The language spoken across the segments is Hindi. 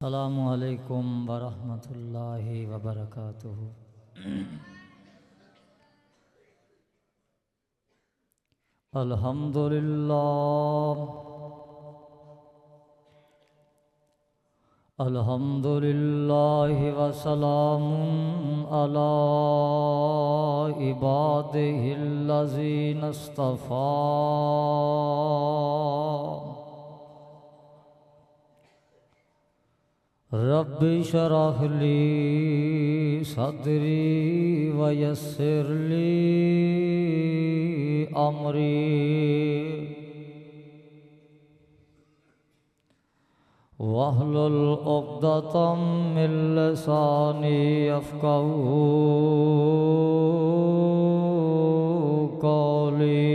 अस्सलामु अलैकुम वरहमतुल्लाहि वबरकातुहु। अल्हम्दुलिल्लाह अल्हम्दुलिल्लाहि वसलामुन अला इबादिहिल्लज़ीना इस्तफ़ा। रब्बि शरह ली सदरी वयस्सिर ली अमरी वहलुल उक़दतम मिन लिसानी यफ़क़हू क़ौली।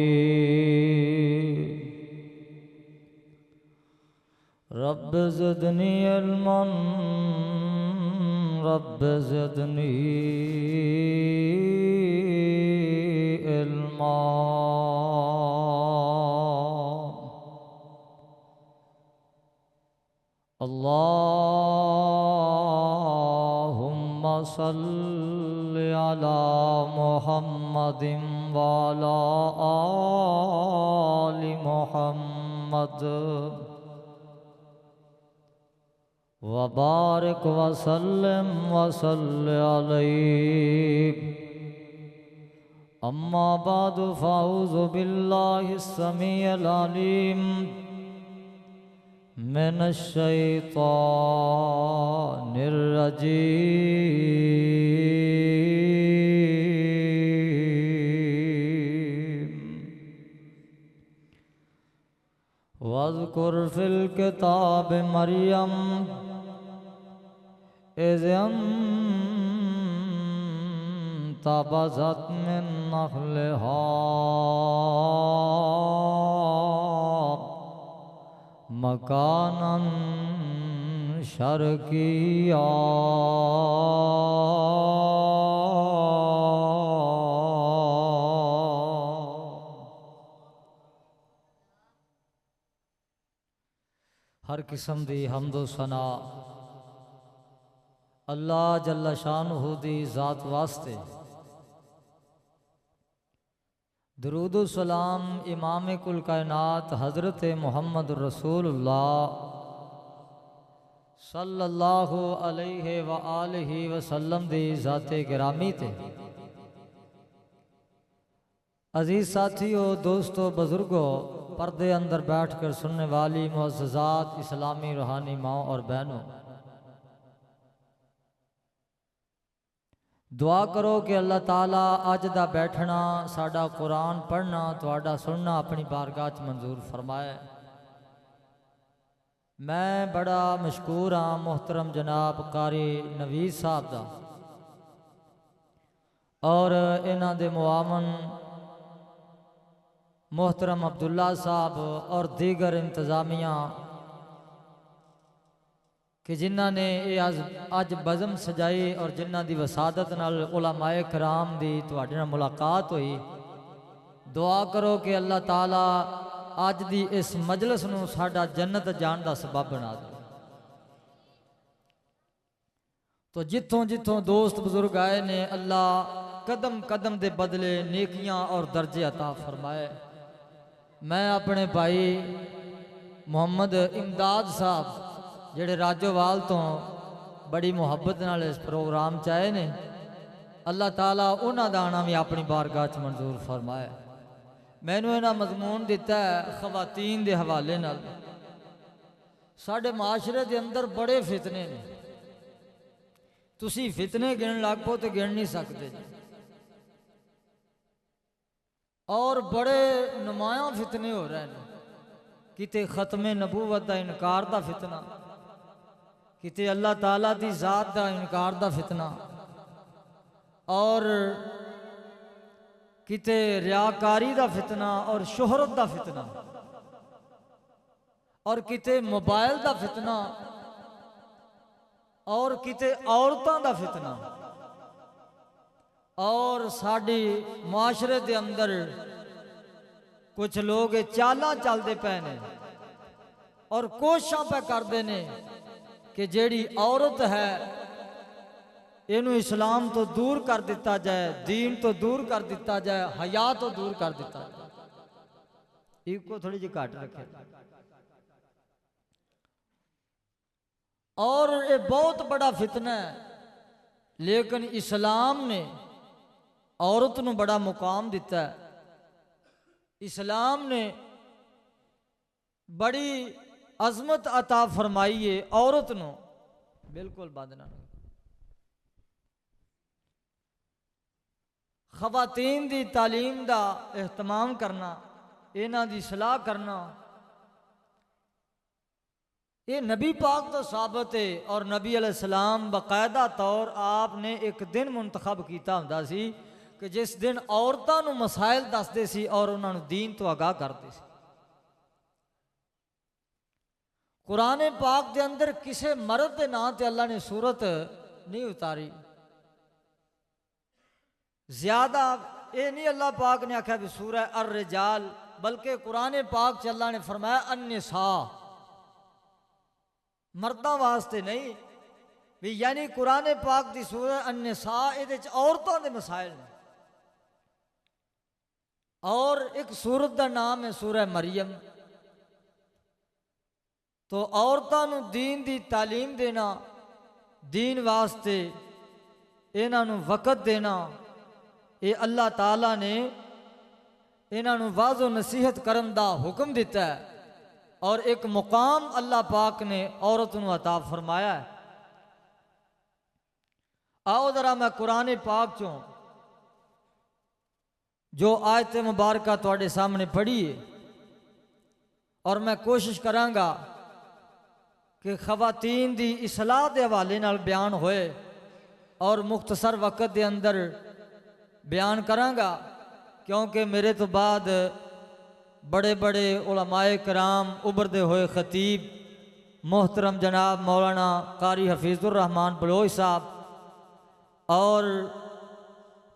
रब्ब ज़िदनी इल्मन रब्ब ज़िदनी इल्मा। अल्लाहुम्मा सल्लि अला मुहम्मदिन व अला आलि मुहम्मद वबारिक वसल्लम वसल्लि अलैहि। अम्मा बादु फ़अऊज़ु बिल्लाहि स्समीइल अलीम मिनश शैतानिर रजीम। वज़्कुर फ़िल किताब मरियम इज़ इंतबज़त मिन नख़्लिहा मकानन शर्क़िय्या। हर किस्म दी हम्दो सना अल्लाह जल्ला शानुहु दी ज़ात वास्ते। दरूद व सलाम इमाम कुल कायनात हज़रत मुहम्मद रसूलुल्लाह सल्लल्लाहु अलैहि व आलिहि वसल्लम दी ज़ाते गिरामी ते। अजीज़ साथियों, दोस्तों, बुज़ुर्गों, पर्दे अंदर बैठ कर सुनने वाली मुअज़्ज़ज़ात इस्लामी रूहानी माओ और बहनों, दुआ करो कि अल्लाह ताला अज दा बैठना, साडा कुरान पढ़ना, तुहाडा सुनना अपनी बारगाह च मंजूर फरमाए। मैं बड़ा मशकूर हाँ मोहतरम जनाब कारी नवीद साहब दा और इन्हां दे मुआवन मोहतरम अब्दुल्ला साहब और दीगर इंतज़ामिया कि जिन्हां ने ये अज बज़म सजाई और जिन्हां दी वसादत नाल उलमाए कराम दी तुहाडे नाल मुलाकात हुई। दुआ करो कि अल्लाह ताला अज दी इस मजलिस नूं साडा जन्नत जान दा सबब बना दे। तो जिथों जिथों दोस्त बुजुर्ग आए ने, अल्लाह कदम कदम दे बदले नेकियां और दर्जे अता फरमाए। मैं अपने भाई मोहम्मद इमदाद साहब जेड़े राजोवाल तो बड़ी मुहब्बत नाल इस प्रोग्राम च आए ने, अल्लाह ताला उन्हां दा आना भी अपनी बारगाह च मंजूर फरमाए। मैनू इन्हां मजमून दिता है खवातीन दे हवाले नाल। साडे माशरे दे अंदर बड़े फितने ने, तुसी फितने गिन लग पो तो गिन नहीं सकते, और बड़े नुमाया फितने हो रहे हैं। किते खत्मे नबूवत का इनकार का फितना, किते अल्लाह ताला दी ज़ात का इनकार का फितना, और किते रियाकारी का फितना और शोहरत का फितना, और किते मोबाइल का फितना, और किते औरतों का फितना। और साड़ी मुआशरे के अंदर कुछ लोग चालां चलते पे ने और कोशिशां पे करते हैं कि जेड़ी औरत है इनू इस्लाम तो दूर कर दिता जाए, दीन तो दूर कर दिता जाए, हया तो दूर कर दिता जाए। इको थोड़ी जी घट रखे। और ये बहुत बड़ा फितना है, लेकिन इस्लाम ने औरत नू बड़ा मुकाम दिता है। इस्लाम ने बड़ी अजमत अता फरमाई है औरत नू, बिल्कुल बंद ना। खवातीन दी तालीम दा एहतमाम करना, इन्हां दी सलाह करना, ये नबी पाक तो साबित है। और नबी अलैहिस्सलाम बाकायदा तौर आपने एक दिन मुंतखब किया हुंदा सी कि जिस दिन औरतां नूं मसाइल दसदे सी और उन्हां नूं दीन तो आगाह करदे सी। कुरान पाक के अंदर किसी मर्द के नाम से अल्लाह ने सूरत नहीं उतारी। ज्यादा ये नहीं अल्लाह पाक ने आख्या भी सूरह अर रिजाल, बल्कि कुरान पाक च अल्लाह ने फरमाया अन्निसा, मर्दां वास्ते नहीं भी। यानी कुरान पाक की सूरह अन्निसा ये औरतों के मसाइल ने। और एक सूरत का नाम है सूरह मरियम। तो औरतों नूं दीन की तालीम देना, दीन वास्ते इन्हां नूं वक़्त देना, ये अल्लाह ताला ने इन्हां नूं वाज़ो नसीहत करन दा हुक्म दिता है। और एक मुकाम अल्लाह पाक ने औरत नूं अता फरमाया है। आओ जरा मैं कुरान पाक चों जो आयत मुबारक तुहाडे सामने पढ़ी है, और मैं कोशिश करांगा कि खवातीन दी इसलाह के हवाले नाल बयान होए, और मुख्तसर वक़्त के अंदर बयान करांगा, क्योंकि मेरे तो बाद बड़े बड़े उलमाए कराम उभरते हुए खतीब मोहतरम जनाब मौलाना कारी हफीज़ुर रहमान बलोच साहब और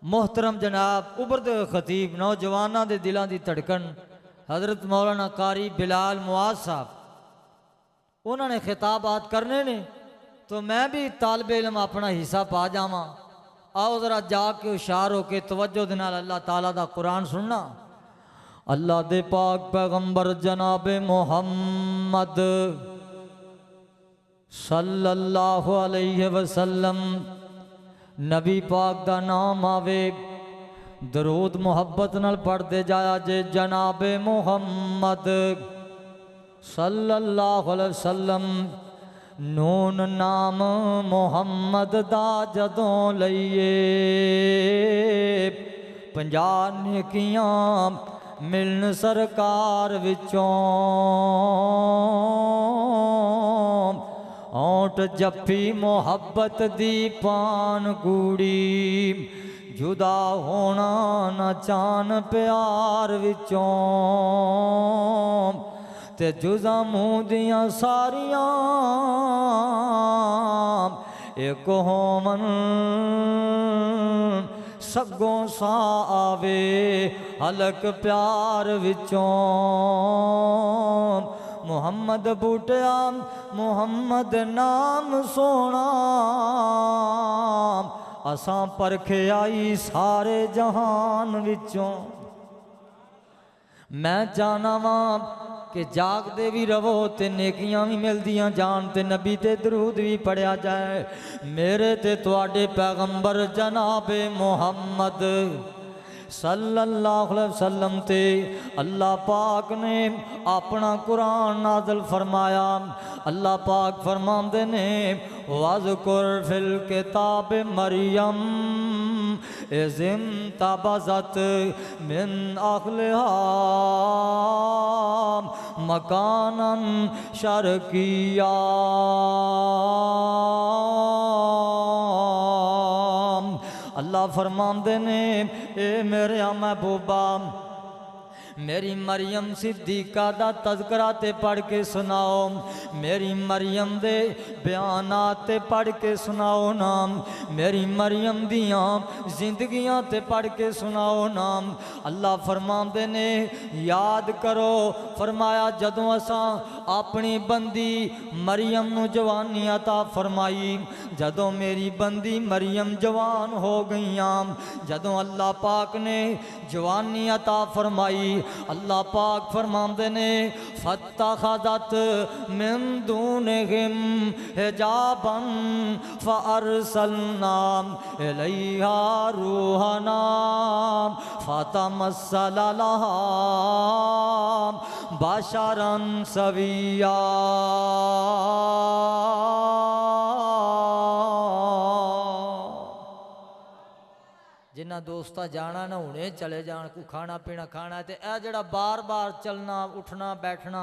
मोहतरम जनाब उभरते हुए खतीब नौजवानों के दिलों की धड़कन हज़रत मौलाना कारी बिलाल मुआज़ साहब, उन्होंने खिताबात करने ने, तो मैं भी तालिब इल्म अपना हिस्सा पा जावां। आओ जरा जाके हुशार होके तवज्जो दे नाल अल्लाह ताला दा कुरान सुनना। अल्लाह दे पाक पैगंबर जनाब मोहम्मद सल्लल्लाहु अलैहि वसल्लम नबी पाक दा नाम आवे, दरूद मुहब्बत नाल पढ़ते जाया जे। जनाब मोहम्मद सल्लल्लाहु अलैहि वसल्लम, नून नाम मोहम्मद दा जदों लईए, 50 नेकियां मिलन सरकार विचों। ओंठ जफ्फी मोहब्बत दी पान गूड़ी, जुदा होना न चान प्यार विचों। ते जुजा मूँह दियां सारियां एक होमन, सगों सा आवे हलक प्यार विचों। मुहम्मद बूटिया मुहम्मद नाम सोना, असां परखे आई सारे जहान विचों। मैं चाहना वा कि जागते भी रवो ते नेकियां भी मिलदियां जान, ते नबी ते दरूद भी पढ़िया जाए मेरे ते तुहाडे पैगंबर जनाबे मुहम्मद सल्लल्लाहु अलैहि वसल्लम ते। अल्लाह पाक ने अपना कुरान नाज़िल फरमाया। अल्लाह पाक फरमाते ने वज़कुर फिल किताब मरियम इज़िम तबज़त मिन अहलिहा मकानन शर्किया। अल्लाह फरमाते ने ए मेरे महबूबा मेरी मरियम सिद्दीका दा तज़करा ते पढ़ के सुनाओ, मेरी मरियम दे बयानात ते पढ़ के सुनाओ नाम, मेरी मरियम दियाँ जिंदगियां ते पढ़ के सुनाओ नाम। अल्लाह फरमांदे ने याद करो, फरमाया जदों असां अपनी बंदी मरियम नू जवानी अता फरमाई, जदों मेरी बंदी मरियम जवान हो गईयां, जदों अल्लाह पाक ने जवानी अता फरमाई, अल्लाह पाक फरमांदे ने फत्तखज़त मिन दूनिहिम हिजाबन फअरसलना इलैहा रूहना फतमस्सल लहा बशरन सविया। जिन्ना दोस्ता जाना ना हुणे चले जान, को खाना पीना खाना ते ए जड़ा बार बार चलना उठना बैठना,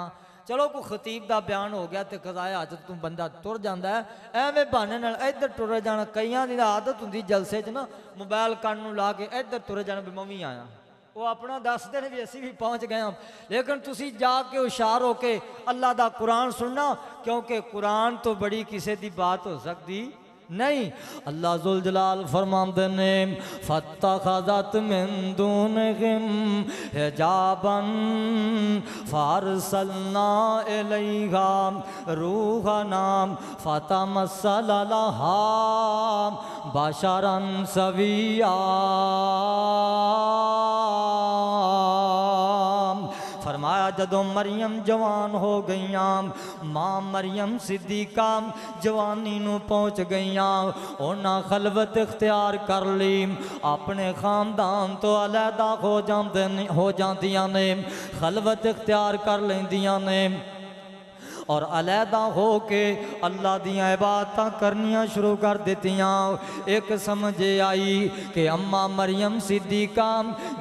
चलो को खतीब दा बयान हो गया तो कज़ाए हाजत तू बंदा तुर जाता है, एवें बहाने नाल इधर टुर जाना। कईयां दी आदत हुंदी जलसे च ना मोबाइल कन्न नूं ला के इधर तुर जाना भी मैं भी आया, वो अपना दसदे ने भी असीं भी पहुँच गए हैं। लेकिन तुसी जाके हुशार हो के अल्लाह दा कुरान सुनना, क्योंकि कुरान तो बड़ी किसी दी बात हो सकती नहीं। अल्लाह जुल जलाल फरमांदे ने फत्तखज़त मिन दूनिहिम हिजाबन फअरसलना इलैहा रूहना फतमस्सल लहा बशरन सविया। फरमाया जदों मरियम जवान हो गईयां, माँ मरियम सिद्दीका जवानी नू पहुँच गईयां, उन्हां खलवत इख्तियार कर ली, अपने खानदान तो अलहदा हो जांदियां ने, खलवत इख्तियार कर लैंदियां ने और अलहदा हो के अल्लाह दियां इबादतां करनियां शुरू कर दित्तियां। एक समझे आई कि अम्मा मरियम सिद्दीका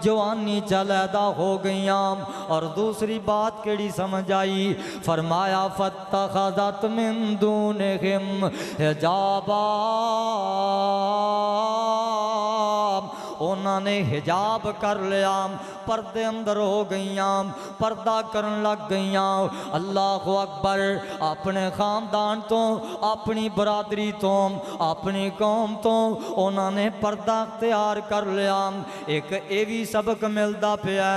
जवानी च अलहदा हो गईयां, और दूसरी बात केड़ी समझ आई, फरमाया फत्तखज़त मिन दूनिहिम हिजाबा, उन्होंने हिजाब कर लिया, पर्दे अंदर हो गईयां, पर्दा करन लग गईयां। अल्लाह अकबर। अपने खानदान तो, अपनी बरादरी तो, अपनी कौम तो उन्होंने पर्दा अख्तियार कर लिया। एक ये भी सबक मिलता पिया,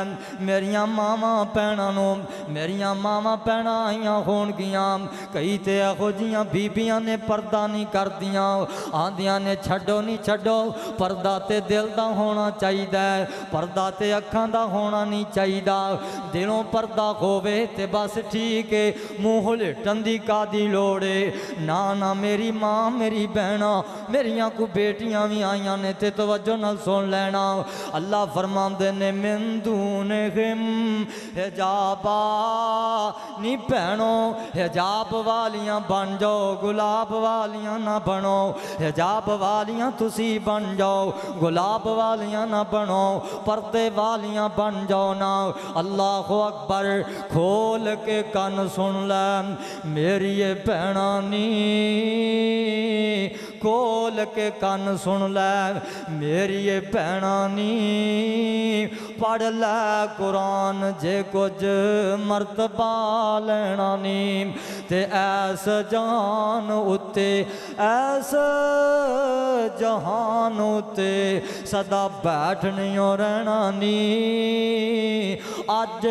मेरिया मावां भैणां नूं, मेरिया मावां भैणां आईयां होणगियां, कई तो यहो जिहियां बीबियां ने पर्दा नहीं करदियां, आंदियां ने छड्डो नहीं छड्डो, पर्दा ते दिल दा होना चाहिए, पर्दा ते अखां दा होना नहीं चाहिए। दिलों पर्दा होवे ते बस ठीक है, मूँह लिटन दी कादी लोड़ है ना। ना मेरी माँ मेरी भैणा मेरिया को बेटियां भी आईयां ने ते तवज्जो नाल सुन लेना। अल्लाह फरमांदे ने मिन दूनिहिम हिजाबा, नी भैणो हिजाब वालियां बन जाओ, गुलाब वालियां ना बनो, हिजाब वालियां तुसी बन जाओ, गुलाब वालियां ना बनो, पर्दे वालियां बन जाओ ना। अल्लाह अकबर। खोल के कन सुन ले मेरी ये भैणा नी, खोल के कन सुन ले मेरी ये भैणा नी, पढ़ लै कुरान जे कुछ मरतबा लेना नी, ते ऐस जहान उत्ते, ऐस जहान उत्ते सदा बैठनी रहना नी। अज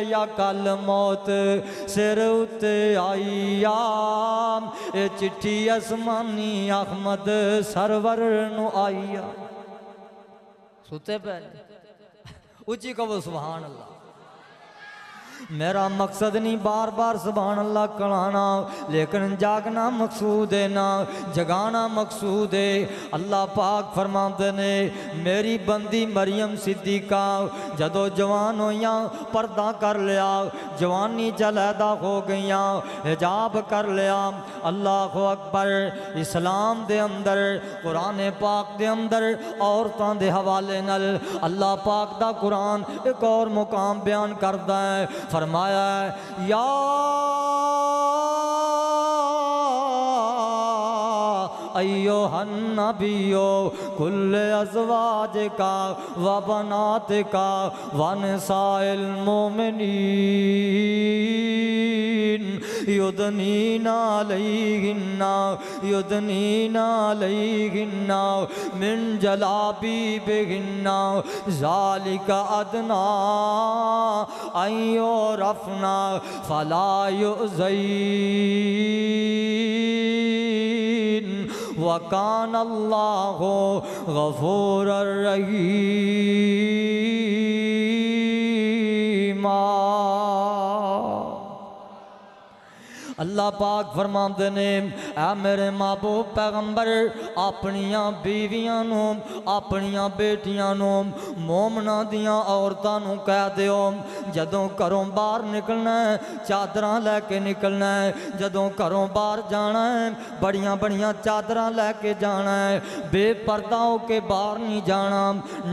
या कल मौत सिर उत्ते आई आ, ये चिट्ठी आसमानी अहमद सरवर नू आई आ। सुते पे उची कहो सुभान अल्लाह। मेरा मकसद नहीं बार बार सुभान अल्लाह कहना, लेकिन जागना मकसूद है ना, जगाना मकसूद है। अल्लाह पाक फरमाते ने मेरी बंदी मरियम सिद्दीका जदों जवान होइयां पर्दा कर लिया, जवानी चलैदा हो गईयां, हिजाब कर लिया। अल्लाह अकबर। इस्लाम दे अंदर कुरान पाक दे अंदर औरतां दे हवाले नाल अल्लाह पाक दा कुरान एक और मुकाम बयान करदा है। फरमाया या अय्युहन नबियो कुल अज़वाजिका व बनातिका व निसाइल मोमिनीन युदनीना अलैहिन्ना मिन जलाबीबिहिन्ना ज़ालिका अदना अय्यो रफ़ना फला युज़ैन वकान अल्लाहु गफूरर रहीमा। अल्लाह पाक फरमाते ने ऐ मेरे महबूब पैगंबर अपनियां बीवियां नूं अपनियां बेटियां नूं मोमना दियां औरतां नूं कह दिओ जदों घरों बाहर निकलना है चादरां लैके निकलना है, जदों घरों बाहर जाना है बड़ियां बड़ियां चादरां लैके जाना है, बेपर्दा होके बाहर नहीं जाना,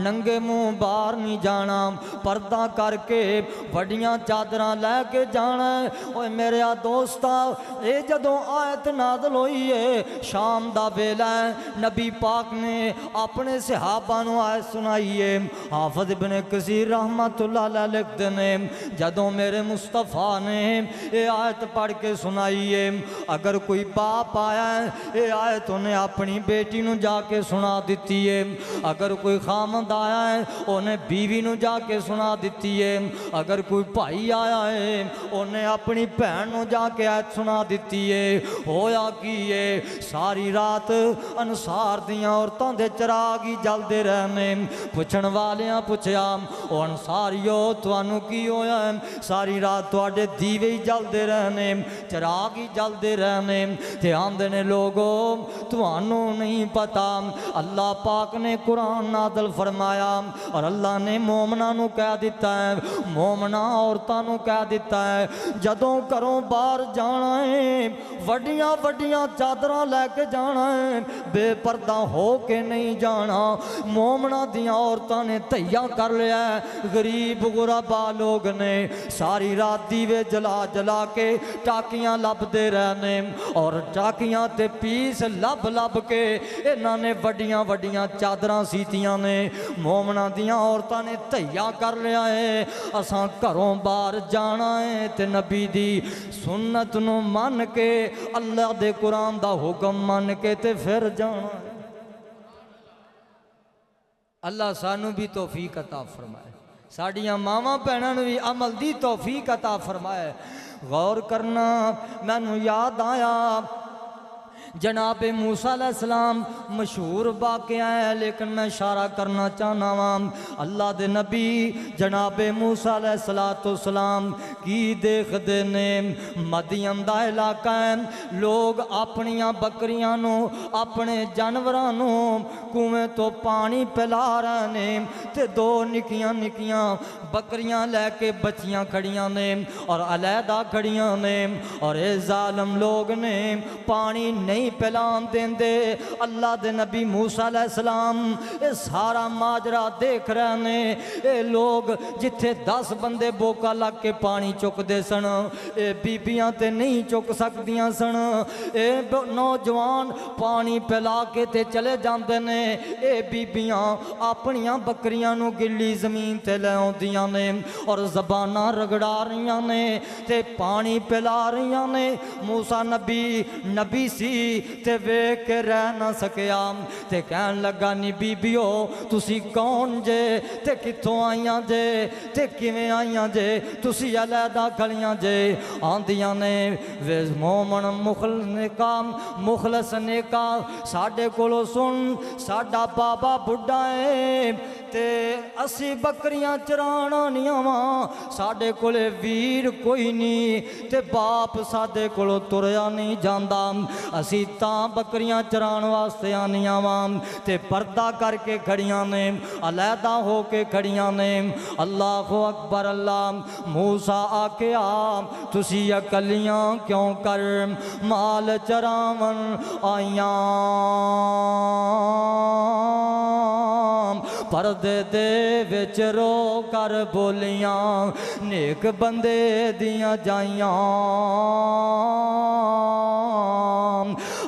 नंगे मुंह बाहर नहीं जाना, पर्दा करके बड़ियां चादरां लैके जाना है। ओए मेरे दोस्ता ये जदों आयत नाज़िल होई है शाम दा वेला है, नबी पाक ने अपने सहाबा नूं आयत सुनाई है। हाफिज़ इब्न कसीर रहमतुल्लाह अलैह लिखते ने जदों मेरे मुस्तफ़ा ने ये आयत पढ़ के सुनाई है, अगर कोई बाप आया है ये आयत उन्हें अपनी बेटी नूं जाके सुना दिती है, अगर कोई खामद आया है उन्हें बीवी नूं जाके सुना दिती है, अगर कोई भाई आया है उन्हें अपनी भैन नूं जाके आयत सुना दिती है। होया की है सारी रात अंसार दियां औरतां दे चिराग ही जलदे रहने। पुछण वालियां पुछया ओ अंसारियो तुहानू की होया है? सारी रात तुहाडे दीवे ही जलदे रहने चिराग ही जलदे रहने ते आंदे ने लोगो तुहानू नहीं पता अल्लाह पाक ने कुरान नाज़िल फरमाया और अल्लाह ने मोमना नू कह दिता है, मोमना औरतां नू कह दिता है जदों घरों बाहर जाना है वड्डियां वड्डियां चादरां लैके जाना है, बेपर्दा हो के नहीं जाना। मोमना दियां औरतां ने धैया कर लिया है, गरीब गुरबा लोग ने सारी रात दीवे जला जला के टाकियां लभदे रहने और टाकियां ते पीस लब लब के इन्हां ने वड्डियां वड्डियां चादरां सीतियां ने। मोमना दियां औरतां ने धैया कर लिया है असां घरों बाहर जाना है ते नबी दी सुन्नत नूं मन के अल्लाह दे कुरान दा हुक्म मन के ते फिर जाना। अल्लाह सानू भी तौफीक अता फरमाए, साड़ियां मावां भैणां नूं भी अमल दी तौफीक अता फरमाए। गौर करना मैनू याद आया जनाब मूसा अलैहिस्सलाम मशहूर वाक़या है लेकिन मैं इशारा करना चाहना वां अल्लाह दे नबी जनाब मूसा अलैहिस्सलाम की देखते ने मदियन दा इलाका है, लोग अपनियां बकरियां नूं अपने जानवरां नूं कुएं तो पानी पिला रहे ने ते दो निक्कियां निक्कियां बकरियां लैके बच्चियां खड़ियां ने और अलहदा खड़ियां ने और ये जालिम लोग ने पानी नहीं पिलान देंदे। अल्लाह दे नबी मूसा अलैहिस्सलाम ये सारा माजरा देख रहे ने। ये लोग जिथे 10 बंदे बोका लग के पानी चुकते सन ये बीबियां ते नहीं चुक सकदियां सन। ये नौजवान पानी पिला के ते चले जाते ने, ये बीबियां अपनियां बकरियां नूं गिल्ली जमीन ते ले आउंदियां ने और जबाना रगड़ा रही ने ते पानी पिला रही ने। मूसा नबी सी ते वेख के रह ना सकिया ते कहन लगा नी बीबियो तुसी कौन जे ते कित्थों आईयां जे ते किवें आईयां जे तुसी अलहदा खड़ियां जे? आंदियां ने वे मोमन मुखलस ने का साडे कोलों सुन साडा बाबा बुढ़ा है ते असी बकरियां चराण आनियां वां, साडे कोले वीर कोई नहीं ते बाप साडे कोलों तुरया नहीं जांदा, असी तां बकरियां चराण वास्ते आनियां वां ते पर्दा करके खड़ियां ने अलहदा हो के खड़ियां ने। अल्लाहु अकबर। अल्लाह मूसा आख्या तुसी अकलियां क्यों कर माल चरावन आइयां? पर्दे दे विच रो कर बोलियां नेक बंदे दियां जाइयां।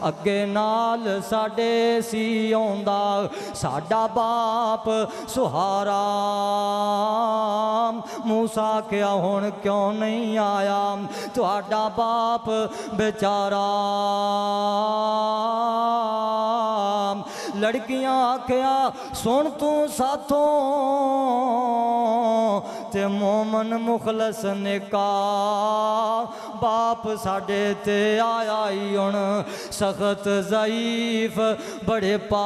अगे नाल साडे सी आउंदा साडा बाप सुहारा। मूसा क्या हुण क्यों नहीं आया तुहाडा बाप बेचारा। लड़कियां आख्या सुन तू साथों ते मोमन मुखलस नेका बाप साडे ते आया ही हुण सख्त ज़ईफ बड़े पान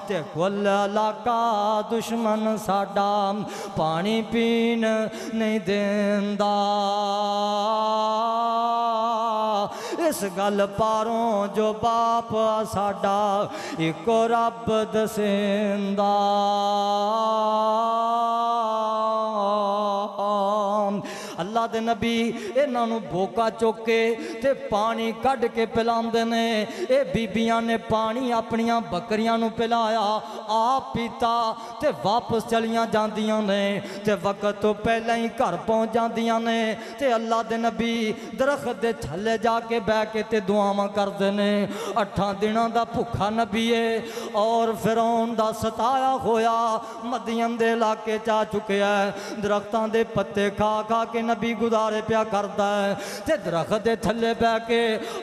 ते कुल इलाका दुश्मन साडा पानी पीन नहीं देंदा। इस गल पारों जो बाप साडा इको रब दसेंदा। अल्लाह दे नबी इन्हां नूं बोका चुक के ते पानी कढ़ के पिलांदे ने। ये बीबियां ने पानी अपनियां बकरियां नूं पिलाया आप पीता ते वापस चलियां जांदियां ने ते वक्त तो पहले ही घर पहुंच जांदियां ने ते अल्लाह दे नबी दरख्त दे थल्ले जाके बह के ते दुआवां करदे ने। 8 दिनां दा भुखा नबी है और फिरौन दा सताया होया मदियन दे इलाके च आ चुकिया दरख्तां दे पत्ते खा खा के नबी गुजारे प्या करदा है ते दरख्त दे थल्ले बह के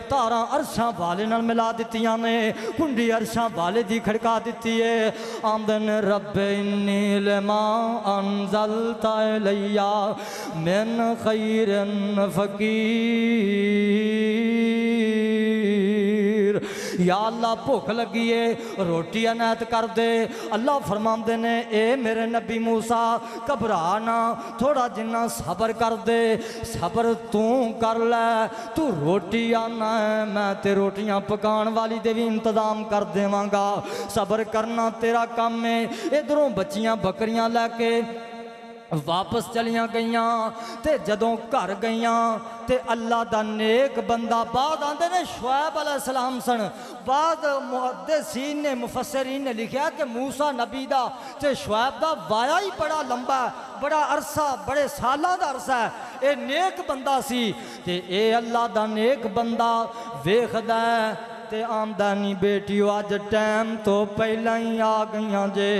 तारां अरशां वाले नाल मिला दित्तियां ने कुंडी अरशां वाले दी खड़का दित्ती है। आमदन रब्बे इन्नी लमा अनज़लता इलैया मिन खैरिन फकीर। या अल्लाह भुख लगी है रोटी अनायत कर दे। अल्लाह फरमाते ने ए मेरे नबी मूसा घबरा ना थोड़ा जिन्ना सबर कर दे सबर तू कर लै तू रोटी आना है मैं ते रोटियां पकाने वाली दे भी इंतजाम कर देवांगा। सबर करना तेरा काम है। इधरों बच्चियां बकरियां लैके वापस चलियां गईयां ते जदों घर गईयां ते अल्लाह दा नेक बंदा बाद आंदे ने शुएब अलैहिस्सलाम सन। बाद मुहद्दिसीन ने मुफस्सिरीन ने लिखा कि मूसा नबी दा ते शुएब दा वाया ही बड़ा लंबा बड़ा अरसा बड़े सालों का अरसा है। ये नेक बंदा सी ते ये अल्लाह दा नेक बंदा वेखदा ते आमदनी बेटियों अज टाइम तो पहला ही आ गई जे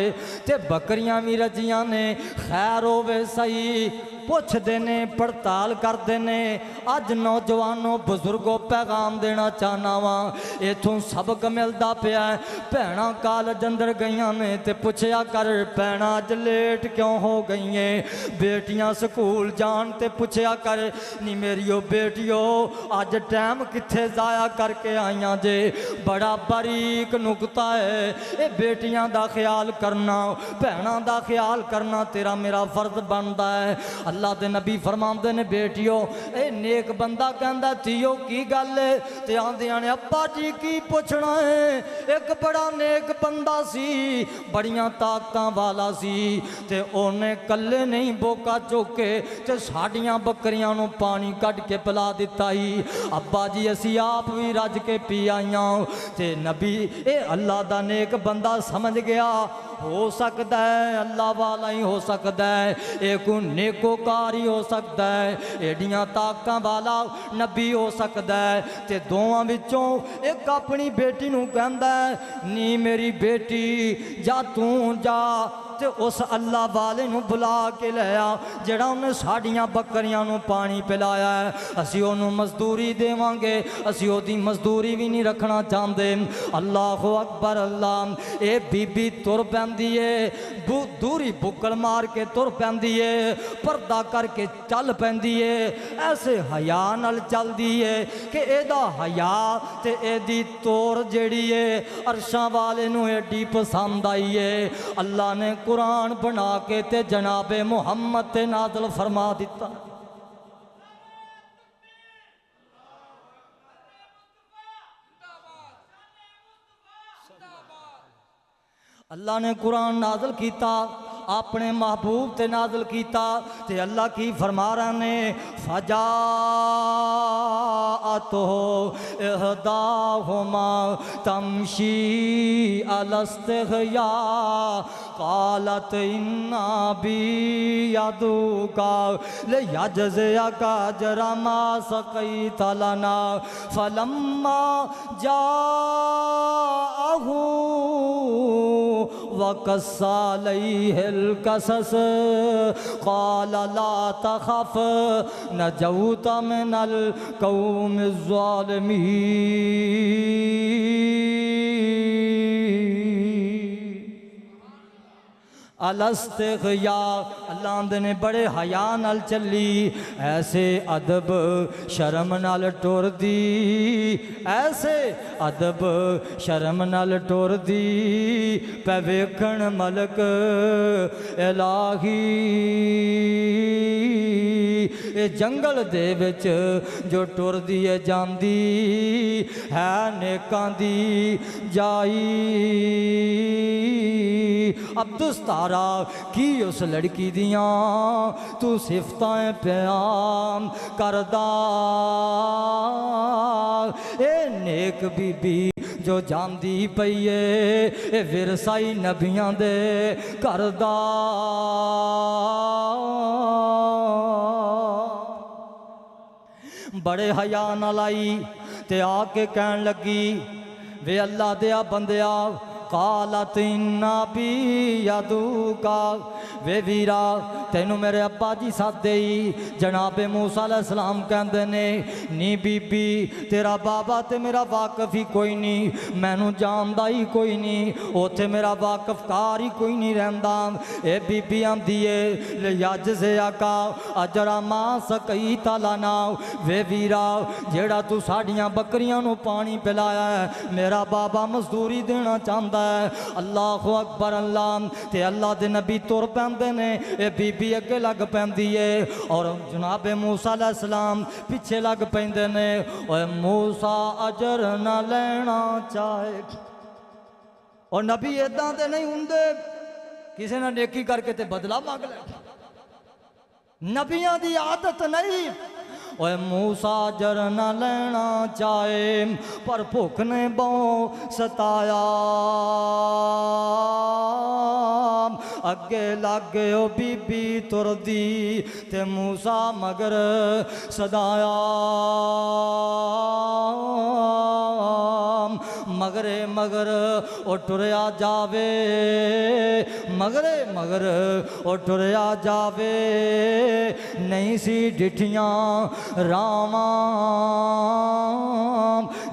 ते बकरियां भी रजियां ने खैर होवे सही पुछते ने पड़ताल करते ने। अज नौजवानों बुजुर्गों पैगाम देना चाहना वा इथों सबक मिलता पाया भैन कॉलेज अंदर गई ने ते पुछया कर भैन अज लेट क्यों हो गई है बेटियां स्कूल जान ते पुछया कर नी मेरियो बेटियो अज टाइम कित्थे जाया करके आईया जे। बड़ा बारीक नुकता है ये बेटियां दा ख्याल करना भैनों दा ख्याल करना तेरा मेरा फर्ज बनता है। अल्लाह दे नबी फरमाते ने बेटियो ए नेक बंदा कहंदा तियो की गल है ते आंदियां ने अब्बा जी की पुछना है एक बड़ा नेक बंदा सी बड़ियां ताकतां वाला सी ते ओने कल्ले नहीं बोका चुके ते साडियां बकरियां नूं पानी कढ़ के पिला दिता ही। अब्बा जी असी आप भी रज के पी आईयां ते नबी ए अल्लाह दा नेक बंदा समझ गया हो सकता है अल्लाह वाला ही हो सकता है एक नेकोकार ही हो सकता है एडियां ताकतां वाला नबी हो सकता है। ते दोवां विचों एक अपनी बेटी नूं कहंदा नी मेरी बेटी जा तू जा ते उस अल्लाह वाले नूं बुला के लिया जिहड़ा उन्हें साडियां बकरियां नूं पानी पिलाया है। असी ओनूं मजदूरी देवांगे असी ओदी मजदूरी भी नहीं रखना चाहते। अल्लाह अकबर अल्लाह ए बीबी तुर पैंदी है दूरी बुक्कल मार के तुर पैंदी है पर्दा करके चल पैंदी है ऐसे हया नाल चलदी है कि एदा हया ते एदी तोर जिहड़ी है अरशां वाले नूं एडी पसंद आई है। अल्लाह ने कुरान बना के ते जनाबे मुहम्मद ते नाज़िल फरमा दिता। अल्लाह ने कुरान नाज़िल किया अपने महबूब ते नाज़िल कीता ते अल्लाह की फरमा रहे ने फजाअतो इहदाहुमा तमशी अलस्तहया कालत इन्ना बी यदुका ले यजज़ियका जरमा सकैत लना फलम्मा जाअहू वक़स्सा अलैहिल क़सस क़ाल ला तख़फ़ नजौत मिनल क़ौमिज़ ज़ालिमीन। अलस्तग़या अल्लाह ने बड़े हया नाल चली ऐसे अदब शर्म नाल टुर दी ऐसे अदब शर्म नाल टुर दी पै वेखण मलक इलाही ये जंगल दे विच जो टुरदी है जांदी है नेकां दी जाई। अब दुस्तारा की उस लड़की दियां तू सिफतां प्याम करदा ए नेक बीबी जो जांदी पई ए विरसाई नबियां दे करदा। बड़े हया नाल आई ते आके कहन लगी वे अल्लाह दिया बंदिया कालत इन्ना बी यदुका वे वीरा तेनू मेरे अब्बा जी सादे ही जनाबे मूसा अलैहिस्सलाम कहंदे ने नी बीबी तेरा बाबा ते मेरा वाकफ ही कोई नहीं मैनू जानदा ही कोई नहीं उथे मेरा वाकफकार ही कोई नहीं रहिंदा। ए बीबी आंदी है यज से आका अजरा मां सकई तालाना वे वीरा जेड़ा तू साड़ियां बकरियां नू पानी पिलाया है मेरा बाबा मजदूरी देना चाहता है। अल्लाह अकबर अल्लाह ते अल्लाह दे नबी तुर पैंदे ने ए बीबी अगे लग पैंदी है और जनाबे मूसा अलैहिस्सलाम पिछे लग पैंदे ने। ओए मूसा अजर ना लेना चाहे और नबी इदां दे नहीं हुंदे किसी ने नेकी करके ते बदला मांग ले नबियां दी आदत नहीं। ओए मूसा अजर ना लेना चाहे पर भुख ने बहु सताया अगे लागे ओ बीबी तुरदी ते मूसा मगर सदाया मगरे मगर ओ टुरया जावे मगरे मगर ओ टुरया जावे नहीं सी डिठियां रामा।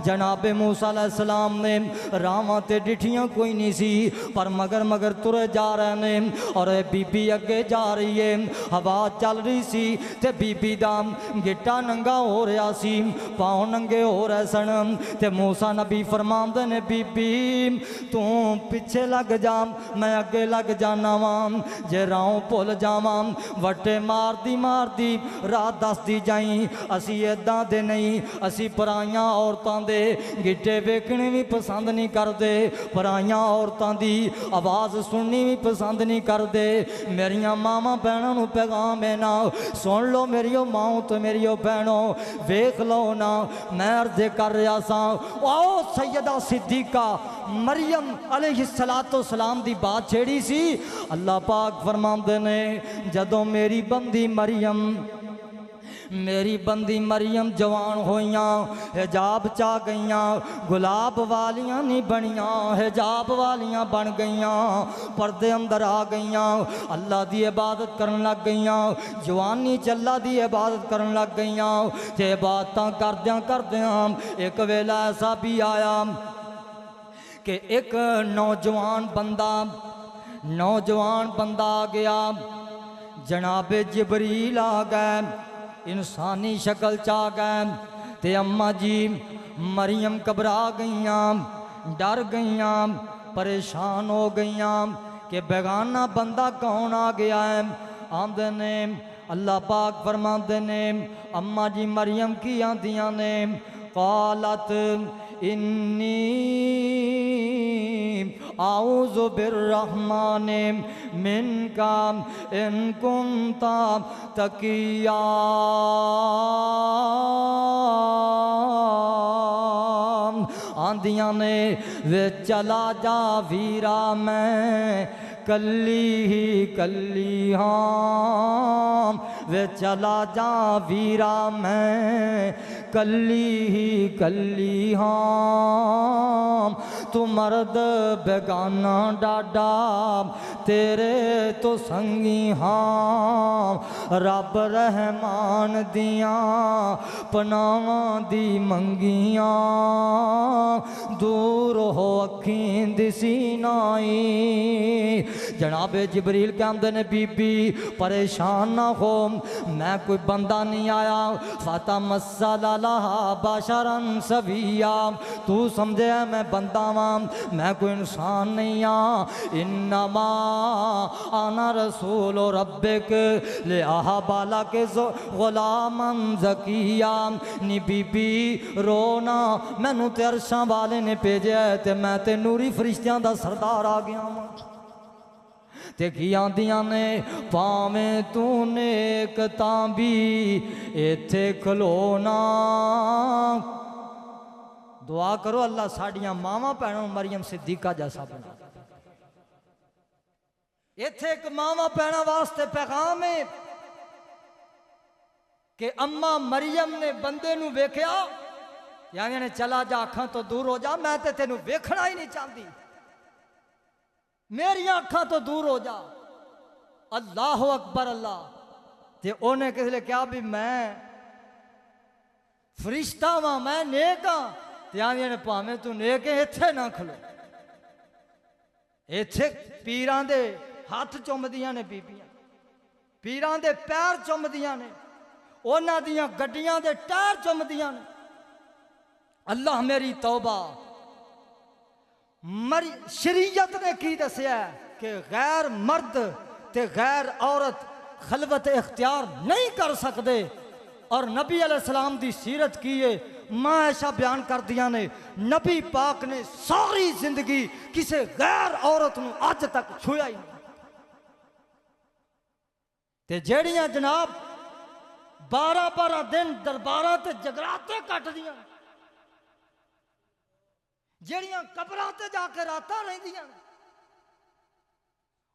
जनाबे मूसा अलैहिस्सलाम ने रामा ते डिठियां कोई नहीं सी पर मगर मगर तुरे जा रहे ने और बीबी अगे जा रही है हवा चल रही सी ते बीबी दा गिट्टा नंगा हो रहा सी पाँव नंगे हो रहे सन ते मूसा नबी फरमांदे ने बीबी तू पिछे लग जा मैं अगे लग जाना वा जे राह भुल जावां वटे मारदी राह दसदी जाई असी इदां दे नहीं असी पराइयां औरतां दे गिट्टे वेखने भी पसंद नहीं करते पराइयां औरतां दी आवाज़ सुननी भी पसंद नहीं करते। मेरिया मावां भैनों नूं पैगाम है ना सुन लो मेरियो माओ तो मेरियो भैनों वेख लो ना मैं अर्ज कर रहा सा आओ सैयदा सिद्दीका मरियम अलैहिस्सलातो सलाम दी बात छेड़ी सी अल्लाह पाक फरमांदे ने जदों मेरी बंदी मरियम जवान होइयां हिजाब चा गईयां गुलाब वालियां नहीं बनियां हिजाब वालियां बन गईयां पर्दे अंदर आ गईयां अल्लाह दी इबादत करन लग गईयां जवानी च अल्लाह दी इबादत करन लग गईयां ते इबादतां करदियां करदियां एक वेला ऐसा भी आया कि एक नौजवान बंदा आ गया जनाबे जिबरील आ गए इंसानी शक्ल च आ गए ते अम्मा जी मरियम घबरा गईयां डर गईयां परेशान हो गईयां कि बेगाना बंदा कौन आ गया है। आंदे ने अल्लाह पाक फरमाते ने अम्मा जी मरियम की आंदियां ने क़ालत इन्नी आऊज़ु बिर्रहमानि मिनका इन कुंता तकिया। आंदियां ने वे चला जा वीरा मैं कल्ली ही कल्ली हाँ, वे चला जा वीरा मैं कल्ली ही कल्ली हाँ। तू मर्द बेगाना डाडा तेरे तो संगी हाँ। रब रहमान दियाँ पनावा दी मंगियाँ दूर हो अखीं दिसी नाई। जनाबे जिबरील कहते ने बीबी परेशान ना हो, मैं कोई बंदा नहीं आया। फाता मसला बाशरन सविया, तू समझे मैं बंदा वां, मैं कोई इंसान नहीं आ। इन्नमा आना रसूल रब्बिक ले आहा बाला के गुलामन ज़किया। नी बीबी रोना, मैनू ते अरशां वाले ने भेजा ते मैं ते नूरी फरिश्तियां दा सरदार आ गया वां। ते की आंदियां ने भावें तू नेक तां भी इत्थे खलोना। दुआ करो अल्लाह साड़ियां मावां भैनों मरियम सिद्दीका जैसा बना। इत्थे एक मावां भैनों वास्ते पैगाम है कि अम्मा मरियम ने बंदे नू वेख्या, यानी ने चला जा अखां तो दूर हो जा, मैं ते तेनू वेखना ही नहीं चाहती, मेरी अखां तो दूर हो जा। अल्लाह अकबर अल्लाह। ते उन्हें किसले क्या भी मैं फरिश्ता वां, मैं नेक हाँ। ते आंदियां ने भावें तू नेक है इत्थे ना खलो। इत्थे पीरां दे हथ चुमदियां ने बीबियां, पीरां दे पैर चुमदियां ने, उन्हां दियां गड्डियां दे टायर चुमदियां ने। अल्लाह मेरी तौबा। शरीयत ने की दसिया कि गैर मर्द ते गैर औरत खलवत इख्तियार नहीं कर सकते। और नबी अलैहिस्सलाम दी सीरत की है, मां ऐसा बयान कर दिया ने नबी पाक ने सारी जिंदगी किसी गैर औरत नूं अज तक छुया ही नहीं। ते जेड़ियां जनाब 12-12 दिन दरबारां ते जगराते कट दियां, जेड़ियां कबरां ते जाके रातां रहिंदियां,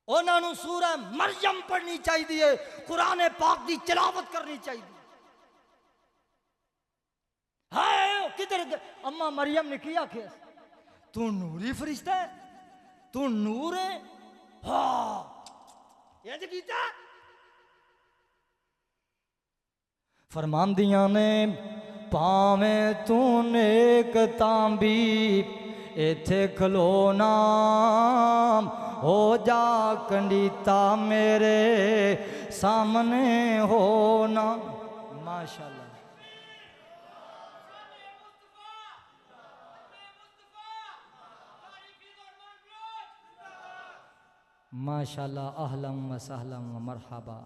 उन्हां नूं सूरह मरियम पढ़नी चाहिए, कुरान पाक की तिलावत करनी चाहिए। हाय किधर अम्मा मरियम ने किया आखे, तू नूरी फरिश्ता है, तू नूर है। हाँ इंज कीता। फरमांदियां ने भावें तू नेक तां भी इत्थे खलोना, हो जा कंडीता मेरे सामने होना। माशाअल्लाह माशाअल्लाह, अहलम व सहलम व मरहबा।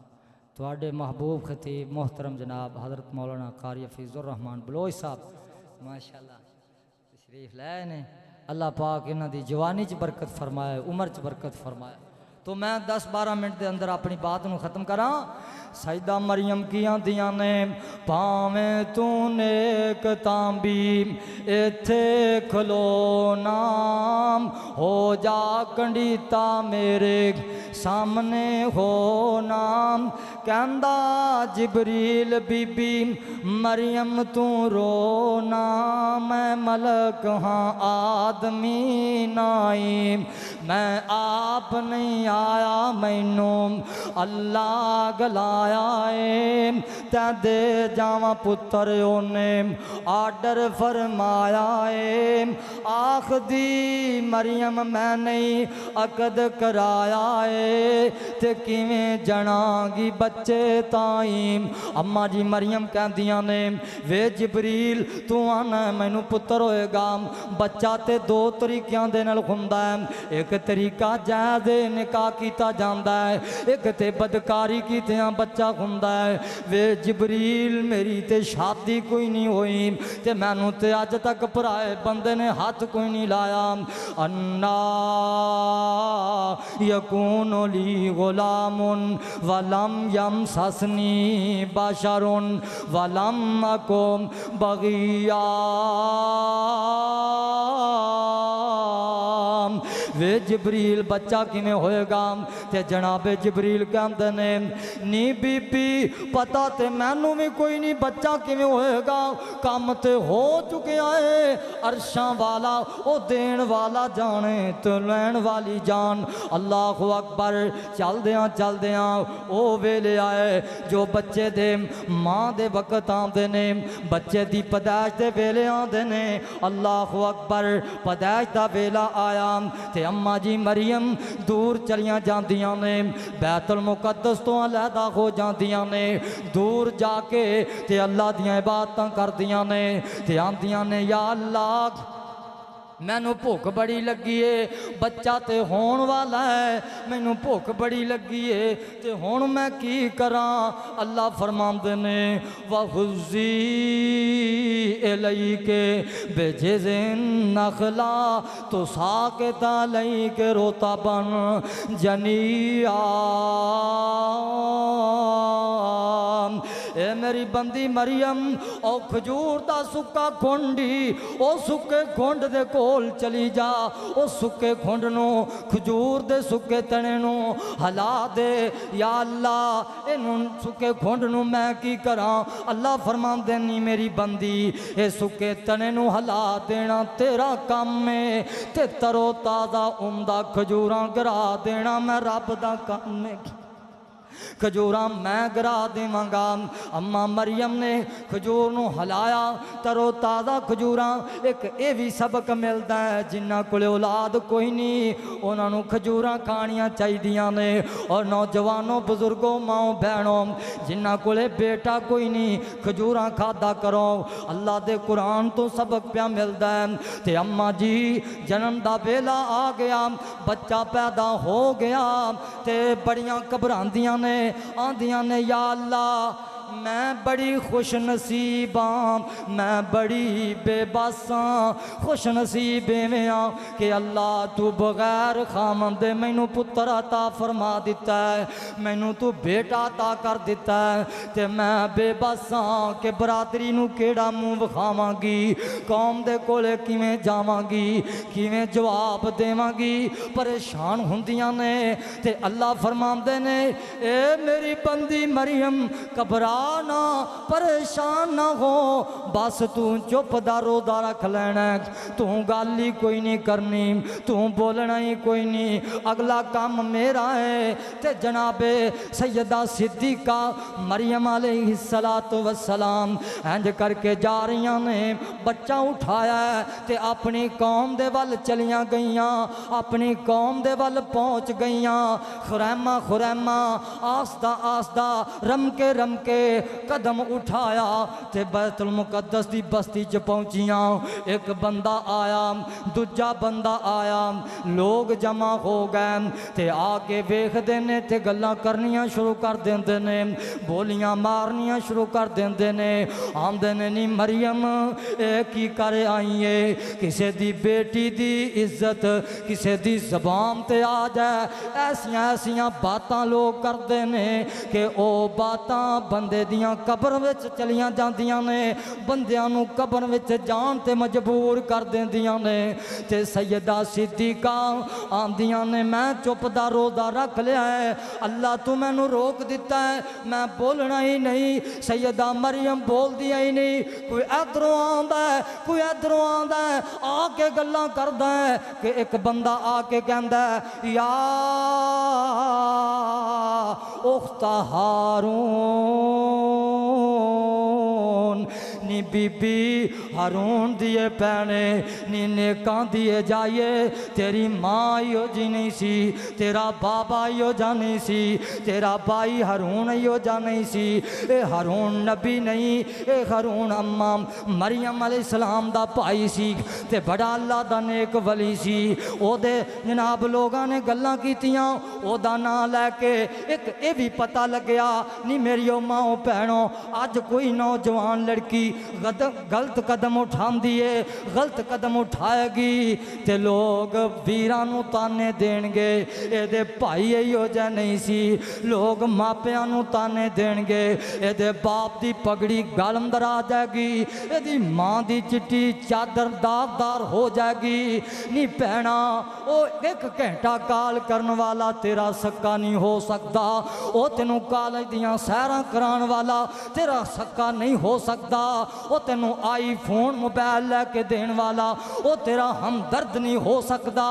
तुहाडे महबूब खतीब मोहतरम जनाब हज़रत मौलाना कारी हफीज़ुर रहमान बलोच साहब माशाअल्लाह तशरीफ लाए ने। अल्लाह पाक इन्हां दी जवानी च बरकत फरमाए, उम्र च बरकत फरमाए। तो मैं 10-12 मिनट के अंदर अपनी बात नूं खत्म करा। सईदा मरियम की आंदियां ने भावें तू नेक तां भी इत्थे खलोना, हो जा कंडीता मेरे सामने होना। कहंदा जिबरील बीबी मरियम तू रोना, मैं मलक हाँ आदमी नाई, मैं आप नहीं आया, मैनू अल्लाह गलाया है। तै दे जावा पुत्र ओने आर्डर फरमाया है। आख दी मरियम मैं नहीं अकद कराया है, ते किवें जनागी बच्चे ताईं। अम्मा जी मरियम कहदियां ने वे जिबरील तू आना मैनू पुत्र होएगा। बच्चा ते दो तरीकों दे नाल हुंदा है, एक तरीका जायज़ निकाह कीता जांदा है, एक ते बदकारी कीतियां बच्चा हुंदा है। वे जबरील मेरी ते शादी कोई नहीं हुई ते मैनू ते अज तक भराए बंदे ने हाथ कोई नहीं लाया। अन्ना यकून ली गुलामुन वलम यम ससनी बशरुन वलम अकुम बगिया। वे जबरील बच्चा किमें होएगा? ते जनाबे जबरील कहते ने नी बीबी पता ते मैनू भी कोई नहीं बच्चा किमें होएगा, काम ते हो चुकिया है। अरशां वाला ओ देन वाला जाने तो लैन वाली जान। अल्लाह अकबर। चलदियां चलदियां ओ वेले आए जो बच्चे दे माँ दे वक्त आते ने, बच्चे दी पैदाइश दे वेले आते ने। अल्लाह अकबर। पैदाइश दा वेला आया ते अम्मा जी मरियम दूर चलियां जांदियां ने, बैतुल मुकद्दस तो अलहदा हो जांदियां ने, दूर जाके ते अल्लाह दियां इबादतां करदियां ने ते आंदियां ने या अल्लाह मैनू भुख बड़ी लगी है, बच्चा तो होण वाला है, मैनू भुख बड़ी लगी है ते हुण मैं की करा? अल्लाह फरमांदे ने वहुज़ी इलैके बिजिज़िन नखला तो साकित अलैके रुतबन जनिया। ए मेरी बंदी मरियम ओ खजूर दा सुक्का खुंडी ओ सुके खुंड दे कोल चली जा, ओ सुके खुंड नू खजूर दे सुके तने नू हला दे। या अल्लाह इनू सुके खुंड नू मैं की करा? अल्लाह फरमांदे नी मेरी बंदी ए सुके तने नू हला देना तेरा काम है ते तरो ताज़ा उमदा खजूरां गिरा देना मैं रब दा काम है। खजूर मैं गिरा देवांगा। अम्मा मरियम ने खजूर नू हलाया, तरो ताज़ा खजूर। एक ये भी सबक मिलता है जिन्हों को औलाद कोई नहीं उन्होंने खजूर खानियां चाहिए ने। और नौजवानों बुजुर्गों माओ बहनों जिन्हों को बेटा कोई नहीं खजूर खादा करो। अल्लाह के कुरान तो सबक पिया मिलता है। तो अम्मा जी जन्म का वेला आ गया, बच्चा पैदा हो गया तो बड़ियां घबरांदियां ने, आंदियां ने या अल्लाह मैं बड़ी खुश नसीब हाँ, मैं बड़ी बेबस हाँ। खुश नसीब इवें हाँ कि अल्लाह तू बगैर खामन दे मैनू पुत्र अता फरमा दिता है, मैनू तू बेटा अता कर दिता है। ते मैं बेबस हाँ कि बरादरी नू केड़ा मुँह विखावांगी, कौम दे कोले किवें जावांगी, किवें जवाब देवांगी, परेशान हुंदियां ने। ते अल्लाह फरमांदे ने ए मेरी बंदी मरियम घबरा ना, परेशान ना हो, बस तू चुप दा रोदा रख लेना, तू गल ही कोई नहीं करनी, तू बोलना ही कोई नहीं, अगला काम मेरा है। ते जनाबे सैयदा सिद्दीका मरियम अलैहिस्सलातु वस्सलाम इंज करके जा रही ने, बच्चा उठाया ते अपनी कौम दे वल चलियां गईयां, अपनी कौम दे वल पहुंच गईयां। खुरैमा खुरैमा आस्ता आस्ता रमके कदम उठाया ते बैतुल मुकद्दस दी बस्ती च पहुंचियां। एक बंदा आया, दूजा बंदा आया, लोग जमा हो गए ते आके वेखदे ने ते गल्लां करनियां शुरू कर देंदे ने, बोलियां मारनियां शुरू कर देंदे ने। आंदे ने नी मरियम ए की कर आई है, किसे दी बेटी दी इज्जत किसे दी ज़बान ते आ जाए, ऐसियां ऐसियां बातां लोग करते ने कि ओ बातां बंदे दियां कब्र विच चलियां जांदियां ने, बंदियां नू कब्र विच जान ते मजबूर कर देंदियां ने। ते सैयदा सिद्दीका आंदियां ने मैं चुप दा रोदा रख लिया है, अल्लाह तू मैनू रोक दिता है, मैं बोलना ही नहीं। सैयदा मरियम बोल दिया ही नहीं, कोई इधरों आंदा है कोई इधरों आंदा है, आके गल्लां करदा है कि एक बंदा आके कहंदा है या उख्ता हारून नी बीबी हारून दिए पैने नी नेकां दिए जाइए तेरी माँ यो जी नहीं सी तेरा बाबा यो जा नहीं सी तेरा भाई हारून यो जा नहीं सी ए हारून नबी नहीं ए हारून अम्मा मरियम अलैहिस्सलाम दा भाई सी ते बड़ा अल्लाह दा नेक वली सी ओदे जनाब लोगां ने गल्लां कीतियां ओदा नाम लैके एक ये भी पता लग्या नी मेरी माओ भैनों अज कोई नौजवान लड़की गलत कदम उठांदी है गलत कदम उठाएगी ते लोग वीरां नूं ताने देणगे एदे भाई इहो जिहा नहीं सी लोग मापियां नूं ताने देणगे एदे बाप दी पगड़ी गल अंदर आ जाएगी एदी मां दी चिट्टी चादर दागदार हो जाएगी नी भैणा ओ एक घंटा काल करन वाला तेरा सक्का नहीं हो सकता ओ तेनू कॉलेज दियां सैरां कराउण वाला तेरा सक्का नहीं हो सकता ओ तेनू आईफोन मोबाइल लैके देण वाला ओ तेरा हमदर्द नहीं हो सकता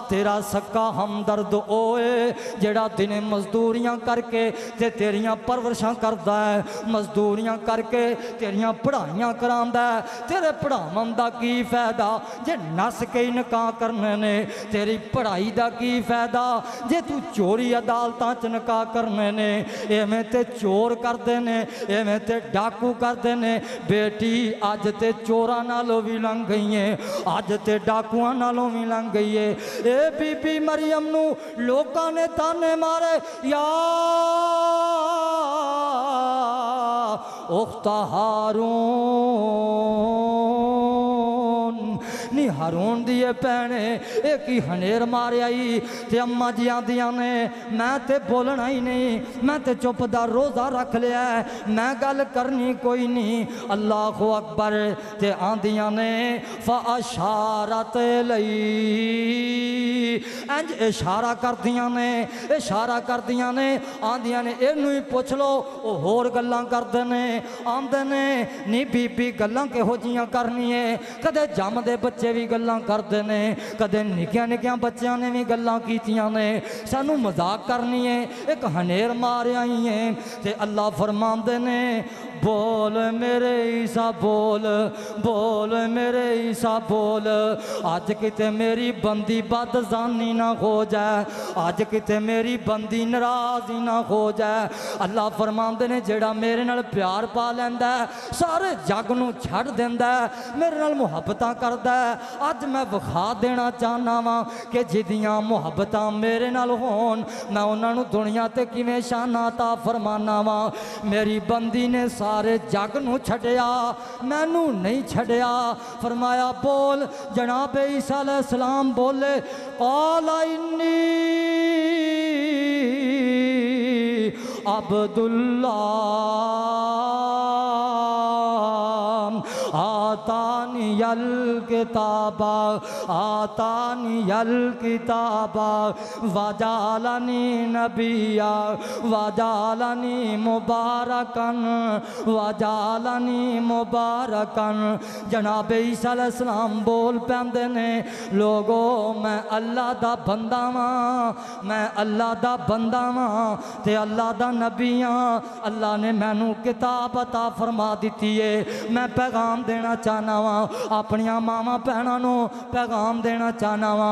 तेरा सक्का हमदर्द ओए जेड़ा दिन मजदूरियां करके ते तेरियां परवरिशां करदा है मजदूरियां करके तेरियां पढ़ाइयां करांदा है तेरे पढ़ावन दा की फायदा जे नस के निकाह करने ने तेरी पढ़ाई दा की फायदा जे तू चोरी अदालतां च निकाह करने ने एवें ते चोर करदे ने एवें ते डाकू करदे ने बेटी अज ते चोरां नालों भी लंघ गई है अज ते डाकुआं नालों भी लंघ गई है ए बीबी मरियम नू लोकां ने ताने मारे या उख्ता हारून नी हारून दिए भैने एक ही हनेर मारे आई ते अम्मा जी आंदियां ने मैं ते बोलना ही नहीं मैं ते चुप दा रोज़ा रख लिया मैं गल करनी कोई नहीं अल्लाह अकबर ते आंदियां ने फ़अशारत लई इंज इशारा करदियां ने आंदियां ने इनू ही पुछ लो वो होर गल्लां करदे ने आंदे ने नी बीबी गल्लां किहो जिहियां करनी है कदे जमदे बच्चे भी गल्लां करदे ने कदे निक्कियां निक्कियां बच्चियां ने भी गल्लां कीतियां ने सानू मजाक करनी है एक हनेर मार आई है ते अल्लाह फरमांदे ने बोल मेरे ईसा बोल बोल मेरे ईसा बोल अज किते मेरी बंदी बदजानी ना हो जाए अज किते मेरी बंदी नाराज ही ना हो जाए अल्लाह फरमांदे ने जेड़ा मेरे नाल प्यार पा लैंदा सारे जग नूं छड़ देंदा मेरे नाल मुहब्बतां करदा अज मैं विखा देना चाहना वा कि जिदियां मुहब्बतां मेरे नाल होण मैं उन्हां नूं दुनिया ते किवें शाना अता फरमाना वा मेरी बंदी ने सारे जग नूं छड्डिया मैनू नहीं छड्डिया फरमाया बोल जनाब ईसा अलैहिस्सलाम बोले क़ाल इन्नी अब्दुल्लाह आतानियल किताबा वजालनी नबिया वजालनी मुबारकन जनाब ईसा अलैहिस्सलाम बोल पैंदे ने लोगो मैं अल्लाह दा बंदा वां मैं अल्लाह दा बंदा वां ते अल्लाह दा नबी हां अल्लाह ने मैनू किताब अता फरमा दिती है मैं पैगाम देना चाहना वा अपनिया मावां भैणां नूं पैगाम देना चाहना वा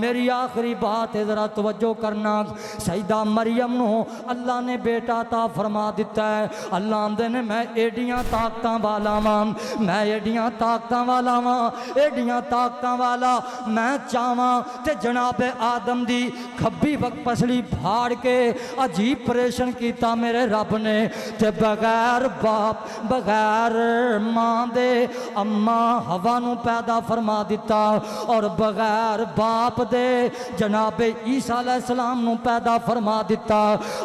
मेरी आखिरी बात है जरा तवज्जो करना सईदा मरियम नूं अल्लाह ने बेटा ता फरमा दिता है अल्लाह आंदे ने मैं एडियां ताकतां वाला वां मैं एडियां ताकतां वाला वां एडियां ताकतां वाला मैं चाहां ते जनाब आदम दी खब्बी पसली फाड़ के अजीब ऑपरेशन किया मेरे रब ने ते बगैर बाप बगैर मां दे अम्मा हवा नूं पैदा फरमा दिता और बगैर बाप दे जनाबे ईसा अलैहिस्सलाम नूं पैदा फरमा दिता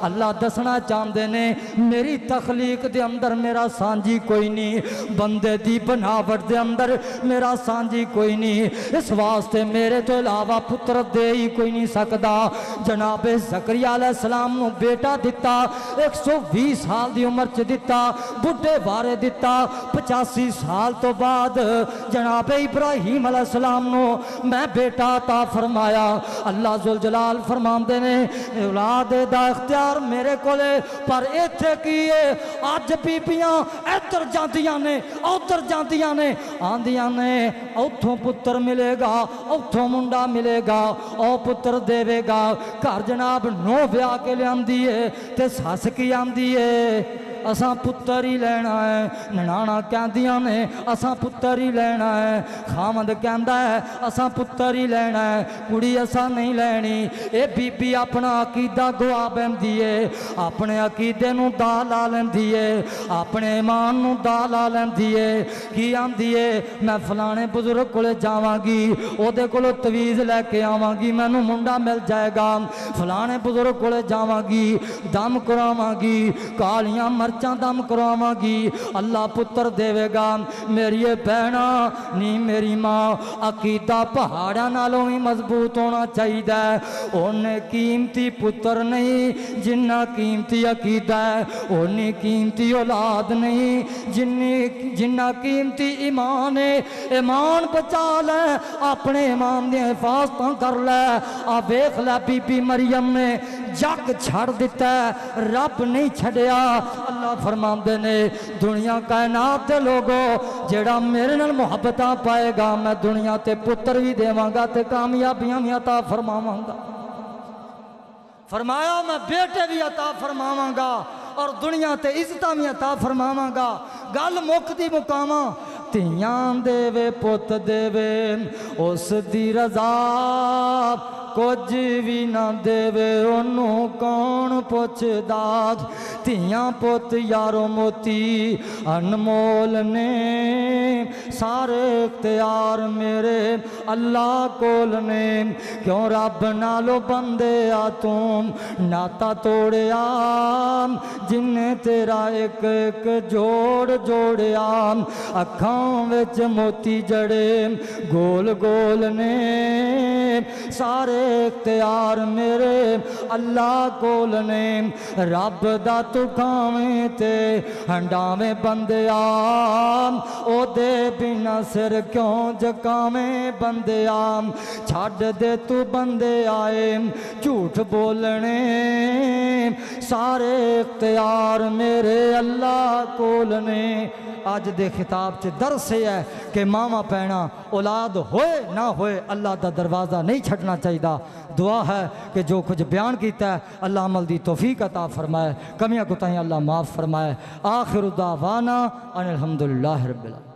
अल्लाह दसना चाहते ने मेरी तखलीक दे अंदर मेरा सांझी कोई नहीं बंदे दी बनावट दे अंदर मेरा सांझी कोई नहीं इस वास्ते मेरे तो इलावा पुत्र दे ही कोई नहीं सकता जनाबे ज़करिया अलैहिस्सलाम नूं बेटा दिता 120 साल दी उम्र च दिता बुढ़े बारे दिता 85 साल तो बाद जनाब इब्राहिम अलैहिस्सलाम नो मैं बेटा अता फरमाया। अल्लाह जुल जलाल फरमाते ने औलाद दा इख्तियार मेरे कोले, पर इत्थे की है अज बीबियां इधर जांदियां ने उधर जांदियां ने, आंदियां ने उथों पुत्र मिलेगा उथों मुंडा मिलेगा, ओ पुत्र देवेगा। घर जनाब नो ब्याह के लियांदी है ते सस की आंदी है असा पुत्र ही लेना है। ननाना कहदियां ने असा पुत्र ही लेना है, खामद कहता है असा पुत्र ही लेना है, कुड़ी असा नहीं लेनी। ये बीबी अपना अकीदा गवा बैंदी है, अपने अकीदे नूं दा ला लैंदी है, अपने ईमान नूं दा ला लैंदी है। की आंदी है मैं फलाने बुजुर्ग कोले जावांगी, ओदे कोलों तवीज़ लैके आवांगी, मैनू मुंडा मिल जाएगा। फलाने बुजुर्ग कोले जावांगी, दम करावांगी, कालियां मर्चां दम करवावांगी, अल्लाह पुत्र देवेगा। मेरी भैना नी मेरी माँ अकीदा पहाड़ा नालों भी मजबूत होना चाहिए। उन्हें कीमती पुत्र नहीं जिन्ना कीमती अकीदा है, उन्नी कीमती औलाद नहीं जिन्ना कीमती ईमान है। ईमान बचा ले, अपने ईमान दी हिफाजत कर ले। आ वेख लै बीबी मरियम ने जग छड़ दिता, रब नहीं छड़िया। अल्लाह फरमाते ने दुनिया कायनात दे लोगो जेड़ा मेरे नाल मुहब्बत पाएगा मैं दुनिया ते पुत्र भी देवांगा ते कामयाबियां भी अता फरमावांगा। फरमाया मैं बेटे भी अता फरमावांगा और दुनिया ते इज्जत भी अता फरमावांगा। गल मुकदी मुकामा तियां देवे पुत देवे उस दी रजा, कुछ भी ना देवे ओनू कौन पुछदा। तियां पुत यारो मोती अनमोल ने, सारे इख्तियार मेरे अल्लाह कोल ने। क्यों रब नालो बंदे आ तू नाता तोड़िया, जिन्हें तेरा एक एक जोड़ जोड़िया। अखां विच मोती जड़े गोल गोल ने, सारे इख्तियार मेरे अल्लाह कोल ने। रब दा तू खावें ते हंडावें बंदिया, ओदे बिना सिर क्यों झुकावें बंदिया। छड्ड दे तू बंदे आए झूठ बोलने, सारे इख्तियार मेरे अल्लाह कोल ने। अज दे खिताब च दर्स है कि मावा भैणा औलाद होए ना होए अल्लाह दा दरवाज़ा नहीं छड्डना चाहिए। दुआ है कि जो कुछ बयान किया अल्लाह अमल दी तौफीक अता फरमाए, कमियां कुताहियां अल्लाह माफ़ फरमाए। आखिर दावाना अनिल हम्दुलिल्लाहि रब्बिल आलमीन।